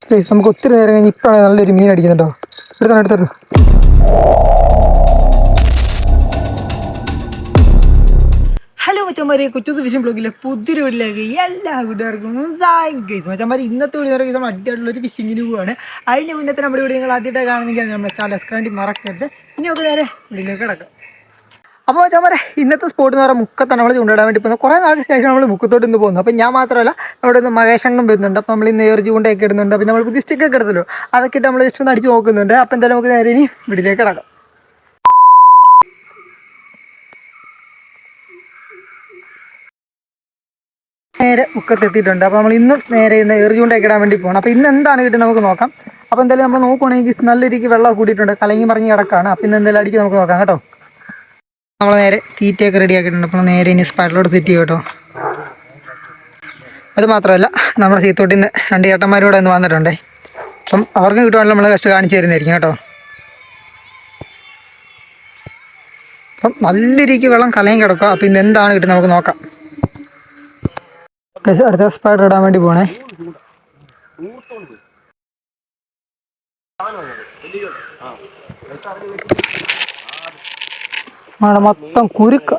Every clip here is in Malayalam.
പ്ലീസ് നമുക്ക് ഒത്തിരി നേരം കഴിഞ്ഞ് ഇപ്പോഴാണ് നല്ലൊരു മീൻ അടിക്കുന്നുണ്ടോ. എടുത്തു. ഹലോ മച്ചന്മാരെ, കൊച്ചൂസ് ഫിഷിംഗ് ബ്ലോഗിലെ പുതിയൊരു വീട്ടിലേക്ക് എല്ലാ കൂട്ടുകാർക്കും മച്ചന്മാർ ഇന്നത്തെ വീഡിയോ നമ്മൾ അടിപൊളിയൊരു ഫിഷിങ്ങിന് പോവുകയാണ്. അതിന് മുന്നത്തെ നമ്മുടെ വീഡിയോ നിങ്ങൾ ആദ്യമായിട്ട് കാണുന്നെങ്കിൽ നമ്മുടെ ചാനൽ സബ്സ്ക്രൈബ് മറക്കരുത്. ഇനി നമുക്ക് നേരെ വീട്ടിലേക്ക് കിടക്കാം. അപ്പോൾ മച്ചന്മാരെ, ഇന്നത്തെ സ്പോട്ട് എന്ന് പറഞ്ഞാൽ മുക്കത്താണ്. നമ്മൾ ചൂണ്ടിടാൻ വേണ്ടി പോകുന്നത്. കുറേ നാളിന് ശേഷം നമ്മൾ മുക്കത്തോട്ട് ഇന്ന് പോകുന്നു. അപ്പോൾ ഞാൻ മാത്രമല്ല, അവിടെ നിന്ന് മഹേഷണ്ണും വരുന്നുണ്ട്. അപ്പോൾ നമ്മൾ ഇന്ന് ഏർജി കൊണ്ടൊക്കെ ഇടുന്നുണ്ട്. അപ്പോൾ നമ്മൾ പുതിയ സ്റ്റിക്കൊക്കെ എടുത്തല്ലോ, അതൊക്കെ ഇട്ട് നമ്മൾ ജസ്റ്റ് ഒന്ന് അടിച്ച് നോക്കുന്നുണ്ട്. അപ്പോൾ എന്തായാലും നമുക്ക് നേരെ ഇനി വീട്ടിലേക്ക് കിടക്കാം. നേരെ മുക്കത്തെത്തിയിട്ടുണ്ട്. അപ്പോൾ നമ്മൾ ഇന്നും നേരെ ഇന്ന് എറിഞ്ഞുകൊണ്ടൊക്കെ ഇടാൻ വേണ്ടി പോകണം. അപ്പോൾ ഇന്ന് എന്താണ് കിട്ടുന്നത് നമുക്ക് നോക്കാം. അപ്പോൾ എന്തായാലും നമ്മൾ നോക്കുകയാണെങ്കിൽ നല്ല രീതിക്ക് വെള്ളം കൂട്ടിയിട്ടുണ്ട്, കലങ്ങി മറിഞ്ഞ് കിടക്കാണ്. അപ്പോൾ ഇന്ന് എന്തായാലും അടിക്ക് നമുക്ക് നോക്കാം കേട്ടോ. നമ്മൾ നേരെ തീറ്റയൊക്കെ റെഡി ആക്കിയിട്ടുണ്ട്. അപ്പോൾ നേരെ ഇനി സ്പാഡിലോട്ട് സെറ്റ് ചെയ്യും കേട്ടോ. അത് മാത്രമല്ല, നമ്മുടെ സീത്തോട്ടിൽ നിന്ന് 2 ചേട്ടന്മാരോടെ ഒന്ന് വന്നിട്ടുണ്ടേ. അപ്പം അവർക്ക് കിട്ടുവാണെങ്കിൽ നമ്മൾ കഷ്ടം കാണിച്ചു തരുന്നതായിരിക്കും കേട്ടോ. അപ്പം നല്ല രീതിക്ക് വെള്ളം കലങ്ങി കിടക്കുക. അപ്പോൾ ഇന്ന് എന്താണ് കിട്ടുന്നത് നമുക്ക് നോക്കാം. അടുത്ത സ്പാഡ് ഇടാൻ വേണ്ടി പോണേ. മൊത്തം കുരുക്ക.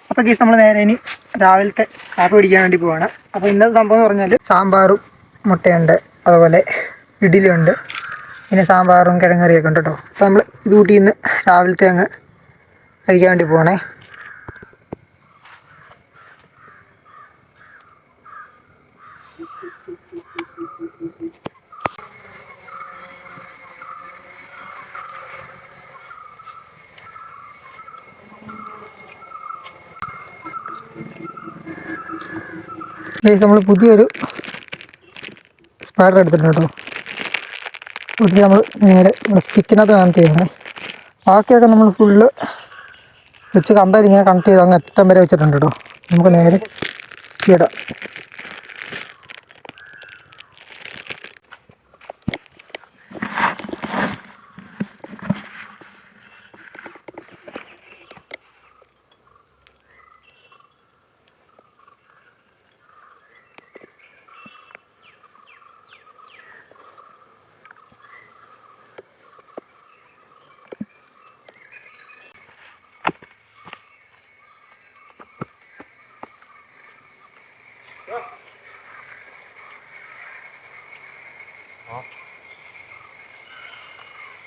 അപ്പോൾ കേസ് നമ്മൾ നേരെ ഇനി രാവിലത്തെ കാപ്പി പിടിക്കാൻ വേണ്ടി പോവാണ്. അപ്പോൾ ഇന്നത്തെ സംഭവം എന്ന് പറഞ്ഞാൽ സാമ്പാറും മുട്ടയുണ്ട്, അതുപോലെ ഇഡ്ഡലിയുണ്ട്, പിന്നെ സാമ്പാറും കിഴങ്ങറിയൊക്കെ ഉണ്ട് കേട്ടോ. അപ്പോൾ നമ്മൾ ഇത് കൂട്ടി ഇന്ന് രാവിലത്തെ അങ്ങ് കഴിക്കാൻ വേണ്ടി പോകണേ. നമ്മൾ പുതിയൊരു സ്പാഡർ എടുത്തിട്ടുണ്ട് കേട്ടോ. എന്നിട്ട് നമ്മൾ നേരെ സ്റ്റിക്കിനകത്ത് കണക്ട് ചെയ്യണേ. ബാക്കിയൊക്കെ നമ്മൾ ഫുള്ള് വെച്ച് കമ്പയർ ഇങ്ങനെ കണക്ട് ചെയ്ത് അങ്ങ് അറ്റം വരെ വെച്ചിട്ടുണ്ട് കേട്ടോ. നമുക്ക് നേരെ ഇടാം.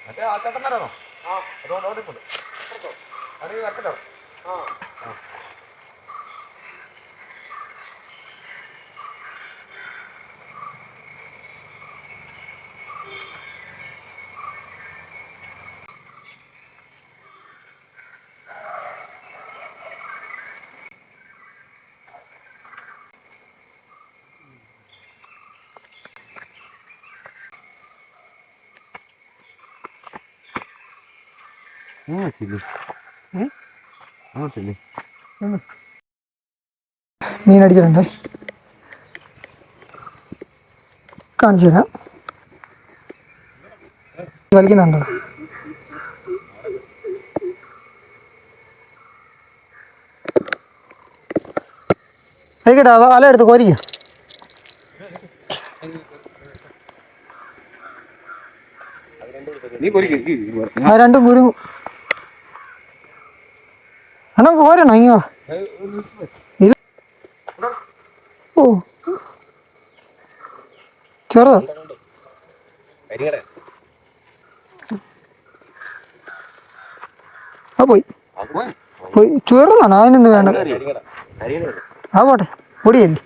മറ്റേ ആൾക്കാട്ടന്മാരാണോ? അതുകൊണ്ട് ഓടിക്കൊണ്ട് അത് കറക്റ്റോ? മീൻ അടിച്ചിട്ടുണ്ട്, കാണിച്ചു തരാം. വലിക്കുന്നുണ്ടോ? ആയിക്കോട്ടെ, വല എടുത്ത് കോരിക്കും. ആ രണ്ടും കുരുങ്ങും. അണ്ണാ പോരണോ? ഇങ്ങോ. ഓ ചെറുതാ. ആ പോയി ചെറുതാണോ? അതിനൊന്നും വേണ്ട. ആ പോട്ടെ, പൊടിയല്ലേ.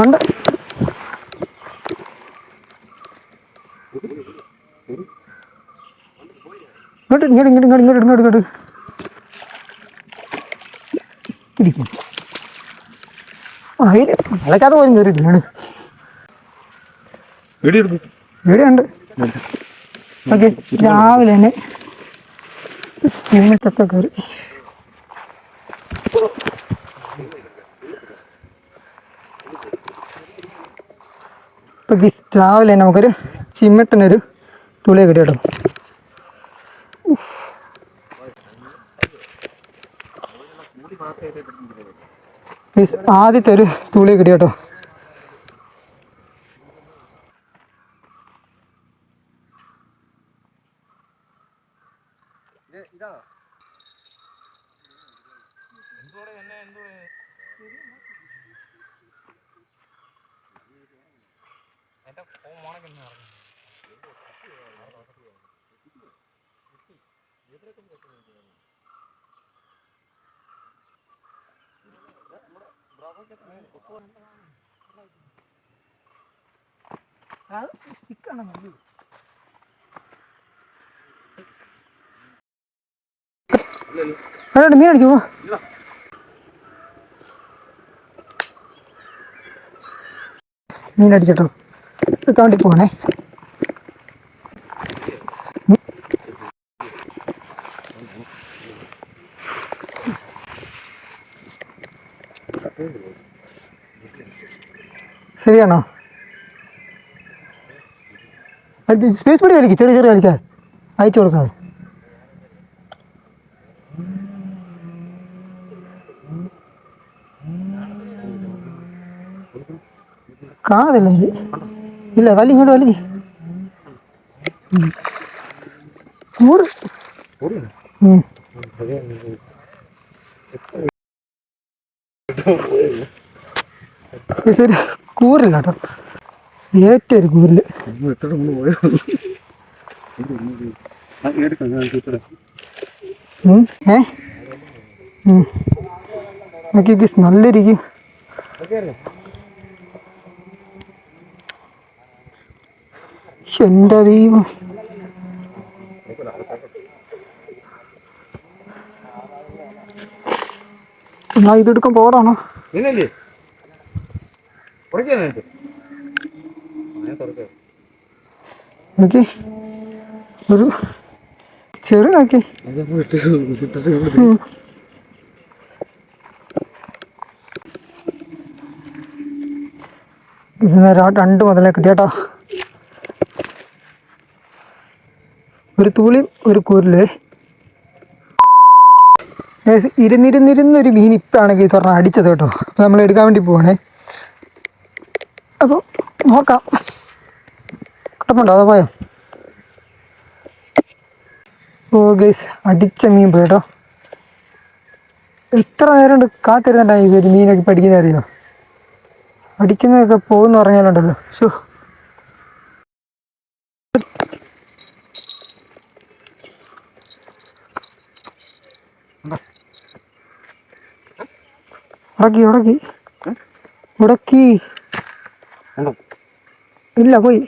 ഉണ്ട്. ഇങ്ങോട്ട് ഇരിക്കും. അലക്കാതെ പോലും കയറിയിട്ടാണ്. വീടുണ്ട്. ഓക്കെ, രാവിലെ തന്നെ ഇന്നത്തൊക്കെ കയറി. ഇപ്പം രാവിലെ നമുക്കൊരു ചിമ്മട്ടിനൊരു തുളി കിട്ടി കേട്ടോ. ആദ്യത്തെ ഒരു തൂളി കിട്ടി കേട്ടോ. മീൻ അടിക്കുമോ? മീൻ അടിച്ചിട്ടോ എടുക്കാൻ വേണ്ടി പോകണേ. ശരിയാണോ? സ്പേസ് പടി കളിക്കും, ചെറിയ ചെറിയ കളിച്ചാൽ അയച്ചു കൊടുക്കാതെ. കാണത്തില്ല ഇല്ല, വലിയ ഇങ്ങോട്ട് വലിയ ശരി. കൂറില്ല കേട്ടോ, ഏറ്റവും ഒരു കൂരില്. നല്ല ഇരിക്കും. എന്റെ ദൈവം, എന്നാ ഇതെടുക്കാൻ പോടാണോ? നോക്കി ഒരു ചെറു നോക്കി. രണ്ട് മുതലേ കിട്ടിയാട്ടോ. ഒരു തൂളിയും ഒരു കൂരില്. ഇരുന്നിരുന്നൊരു മീൻ ഇപ്പാണെങ്കിൽ തുറന്ന് അടിച്ചത് കേട്ടോ. അപ്പം നമ്മൾ എടുക്കാൻ വേണ്ടി പോവാണേ. അപ്പോൾ നോക്കാം, കുഴപ്പമുണ്ടോ? അതോ പോയോ? ഓ ഗൈസ്, അടിച്ച മീൻ പോയിട്ടോ. എത്ര നേരം കൊണ്ട് കാത്തിരുന്നുണ്ടായി ഒരു മീനൊക്കെ പഠിക്കുന്ന അറിയോ? അടിക്കുന്നതൊക്കെ പോകുന്ന പറഞ്ഞാലുണ്ടല്ലോ. ഷോ, ഉടക്കി ഉടക്കി ഉടക്കി ഇല്ല, പോയി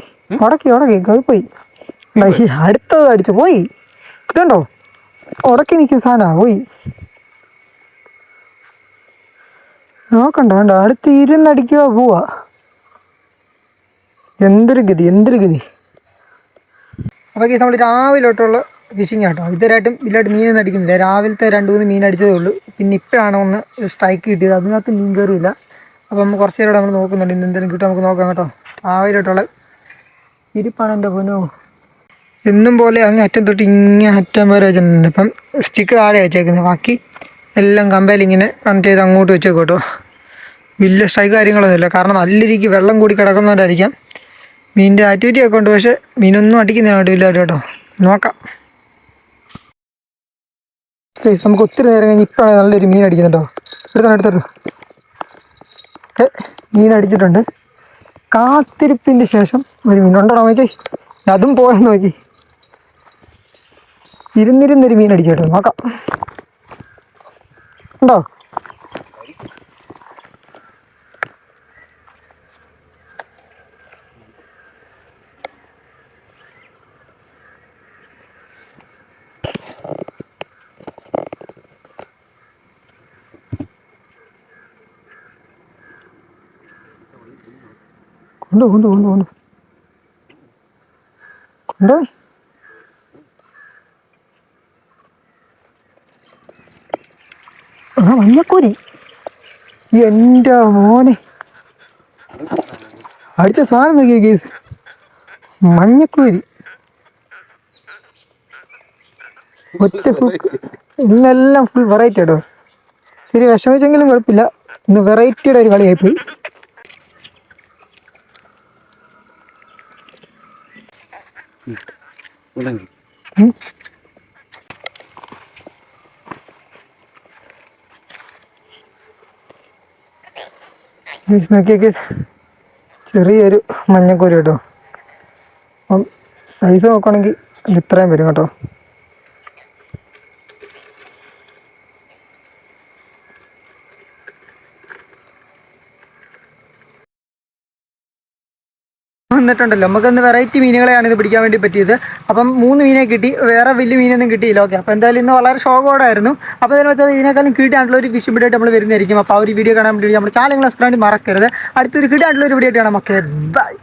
ഉടക്കി ഉടക്കി അത് പോയി. അടുത്തത് അടിച്ചു പോയി. ഇതുണ്ടോ ഉടക്കി നിൽക്കുന്ന സാധനമാണ്, പോയി. നോക്കണ്ട വേണ്ട, അടുത്ത് ഇരുന്നടിക്കുക പോവാ. എന്തൊരു ഗതി, എന്തൊരു ഗതി. അപ്പോൾ നമ്മൾ രാവിലെ തൊട്ടുള്ള ഫിഷിങ് കേട്ടോ. ഇതുവരായിട്ടും ഇതിലായിട്ട് മീനൊന്നും അടിക്കുന്നില്ല. രാവിലത്തെ 2-3 മീൻ അടിച്ചതേ ഉള്ളൂ. പിന്നെ ഇപ്പോഴാണ് ഒന്ന് സ്ട്രൈക്ക് കിട്ടിയത്. അതിനകത്ത് മീൻ കയറിയില്ല. അപ്പോൾ നമ്മൾ കുറച്ച് നേരം നമ്മൾ നോക്കുന്നുണ്ട്, ഇന്ന് എന്തെങ്കിലും കിട്ടും നമുക്ക് നോക്കാം കേട്ടോ. രാവിലെ തൊട്ടുള്ള ഇരിപ്പാണ് എൻ്റെ പൊന്നോ. എന്നും പോലെ അങ്ങ് അറ്റം തൊട്ട് ഇങ്ങനെ അറ്റം വരെ വെച്ചിട്ടുണ്ട്. ഇപ്പം സ്റ്റിക്ക് താഴെ വെച്ചേക്കുന്നത്, ബാക്കി എല്ലാം കമ്പയിൽ ഇങ്ങനെ കണക്ട് ചെയ്ത് അങ്ങോട്ട് വെച്ചേക്കും കേട്ടോ. വലിയ സ്ട്രൈക്ക് കാര്യങ്ങളൊന്നുമില്ല, കാരണം നല്ല രീതിക്ക് വെള്ളം കൂടി കിടക്കുന്നതുകൊണ്ടായിരിക്കാം. മീനിൻ്റെ ആക്ടിവിറ്റി ഒക്കെ ഉണ്ട്, പക്ഷേ മീനൊന്നും അടിക്കുന്നതായിട്ട് ഇല്ല കേട്ടോ. നോക്കാം. നമുക്ക് ഒത്തിരി നേരം കഴിഞ്ഞ് ഇപ്പോഴാണ് നല്ലൊരു മീൻ അടിക്കുന്നുണ്ടോ. എടുത്തെടുത്തു ഓക്കെ, മീൻ അടിച്ചിട്ടുണ്ട്. കാത്തിരിപ്പിൻ്റെ ശേഷം ഒരു മീൻ ഉണ്ടോ നോക്കി, അതും പോയെന്ന് നോക്കി. ഇരുന്നിരുന്നൊരു മീൻ അടിച്ചു കേട്ടോ. നോക്കാം, ഉണ്ടോ? കൊണ്ട് കൊണ്ട് കൊണ്ട് കൊണ്ട് കൊണ്ട് ആ മഞ്ഞക്കോരി. എൻ്റെ മോനെ, അടിച്ച സാധനം നോക്കിയ കേസ്, മഞ്ഞക്കോരി. ഒറ്റ ഹുക്ക്. ഇന്നെല്ലാം ഫുൾ വെറൈറ്റി കേട്ടോ. ശരി വിഷമിച്ചെങ്കിലും കുഴപ്പമില്ല, ഇന്ന് വെറൈറ്റിയുടെ ഒരു കളിയായിപ്പോയി. നോക്കിയൊക്കെ ചെറിയൊരു മഞ്ഞക്കോരി കേട്ടോ. അപ്പം സൈസ് നോക്കുകയാണെങ്കിൽ ഇത്രയും വരും കേട്ടോ. വന്നിട്ടുണ്ടല്ലോ, നമുക്കൊന്ന് വെറൈറ്റി മീനുകളെയാണ് ഇത് പിടിക്കാൻ വേണ്ടി പറ്റിയത്. അപ്പം 3 മീനെ കിട്ടി, വേറെ വലിയ മീനൊന്നും കിട്ടിയില്ല. ഓക്കെ, അപ്പോൾ എന്തായാലും ഇന്ന് വളരെ ഷോക്കോടായിരുന്നു. അപ്പോൾ അതിന് വെച്ചാൽ ഇതിനേക്കാളും കിട്ടാനുള്ള ഒരു ഫിഷ് വീഡിയോ ആയിട്ട് നമ്മൾ വരുന്നതായിരിക്കും. അപ്പോൾ ആ ഒരു വീഡിയോ കാണാൻ വേണ്ടി നമ്മുടെ ചാനൽ സബ്സ്ക്രൈബ് മറക്കരുത്. അടുത്തൊരു കിട്ടാനുള്ള ഒരു വീഡിയോ ആയിട്ട് കാണാം. Okay, by.